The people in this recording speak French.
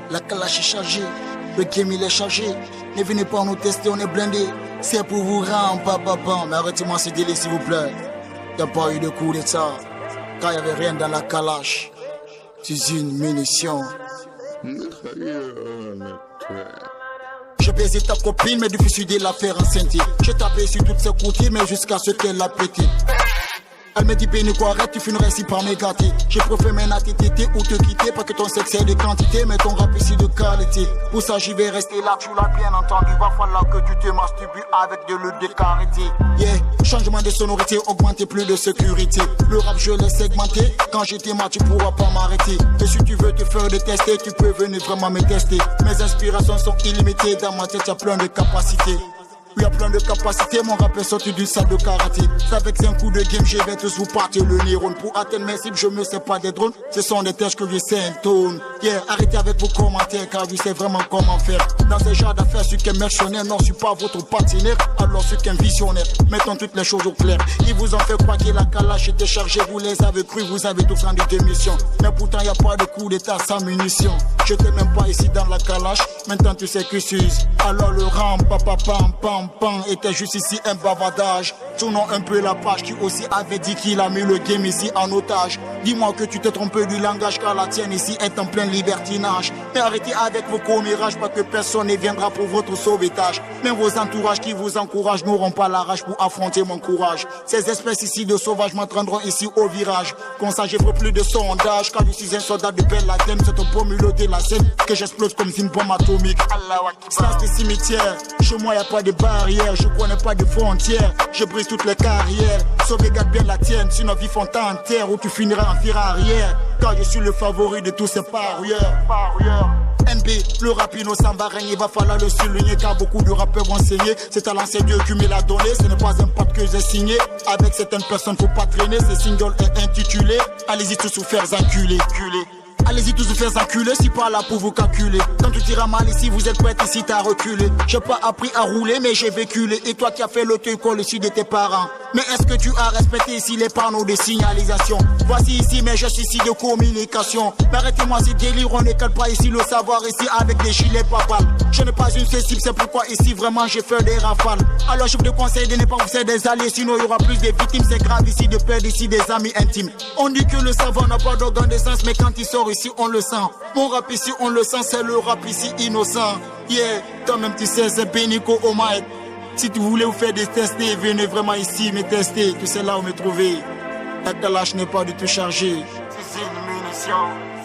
La calache est chargée, le game il est chargé. Ne venez pas nous tester, on est blindé. C'est pour vous rendre, papa. Mais arrêtez-moi ce délai s'il vous plaît. Y'a pas eu de coup d'état, car y'avait rien dans la calache. C'est une munition. Je baisais ta copine, mais depuis de la faire enceinte. Je tapais sur toutes ses courtiers, mais jusqu'à ce qu'elle l'a pété. Elle me dit béni quoi, arrête, tu finirais ici par me gâter. J'ai préféré m'inattéter ou te quitter, parce que ton sexe est de quantité, mais ton rap ici de qualité. Pour ça j'y vais rester là, tu l'as bien entendu. Va falloir que tu te masturbes avec de l'eau de karité. Yeah, changement de sonorité, augmenter plus de sécurité. Le rap je l'ai segmenté, quand j'étais mal tu pourras pas m'arrêter. Et si tu veux te faire de tester, tu peux venir vraiment me tester. Mes inspirations sont illimitées, dans ma tête y'a plein de capacités. Il y a plein de capacités, mon rap est sorti du salle de karaté. C'est avec un coup de game, je vais tous vous partir le neurone. Pour atteindre mes cibles, je me sais pas des drones. Ce sont des tâches que je sais un tone. Yeah, arrêtez avec vos commentaires, car je sais vraiment comment faire. Dans ce genre d'affaires, je suis qu'un mercenaire, non, je suis pas votre partenaire. Alors je suis qu'un visionnaire, mettons toutes les choses au clair. Ils vous ont fait croire que la calache était chargée, vous les avez cru, vous avez tous rendu démission. Mais pourtant, y a pas de coup d'état sans munitions. Je t'ai même pas ici dans la calache, maintenant tu sais que s'use. Alors le ram, papa, pam, pam. Était juste ici un bavardage. Tournons un peu la page. Tu aussi avait dit qu'il a mis le game ici en otage. Dis-moi que tu t'es trompé du langage, car la tienne ici est en plein libertinage. Mais arrêtez avec vos commérages, parce que personne ne viendra pour votre sauvetage. Même vos entourages qui vous encouragent n'auront pas la rage pour affronter mon courage. Ces espèces ici de sauvages m'entraîneront ici au virage. Comme ça j'ai plus de sondage, car je suis un soldat de belle latin. C'est au beau milieu de la scène que j'explose comme une bombe atomique. Sens des cimetières, chez moi y a pas de barrière. Je connais pas de frontières, je brise toutes les carrières. Sauvegarde bien la tienne, sinon vie font en terre où tu finiras en fire arrière. Car je suis le favori de tous ces parieurs. NB, le rap innocent va régner, il va falloir le souligner, car beaucoup de rappeurs vont saigner. C'est à l'ancien Dieu qui me l'a donné, ce n'est pas un pacte que j'ai signé. Avec certaines personnes faut pas traîner, ce single est intitulé allez-y tous vous faire enculer. Allez-y tous vous faire enculer, si pas là pour vous calculer. Quand tu tiras mal ici, vous êtes prêts ici, t'as reculé. J'ai pas appris à rouler, mais j'ai véculé. Et toi qui as fait l'auto-école ici de tes parents. Mais est-ce que tu as respecté ici les panneaux de signalisation? Voici ici mes gestes ici de communication. Mais arrêtez-moi ces délires, on n'écale pas ici le savoir ici avec des gilets papales. Je n'ai pas une seule cible, c'est pourquoi ici vraiment j'ai fait des rafales. Alors je vous conseille de ne pas vous faire des alliés, sinon il y aura plus de victimes. C'est grave ici de perdre ici des amis intimes. On dit que le savoir n'a pas d'organe de sens, mais quand il sort ici on le sent. Mon rap ici on le sent, c'est le rap ici innocent. Yeah, toi-même tu sais c'est Pénico au mic. Si tu voulais vous faire des tests, venez vraiment ici me tester. Tu sais là où me trouver. La calache n'est pas du tout chargée. C'est une munition.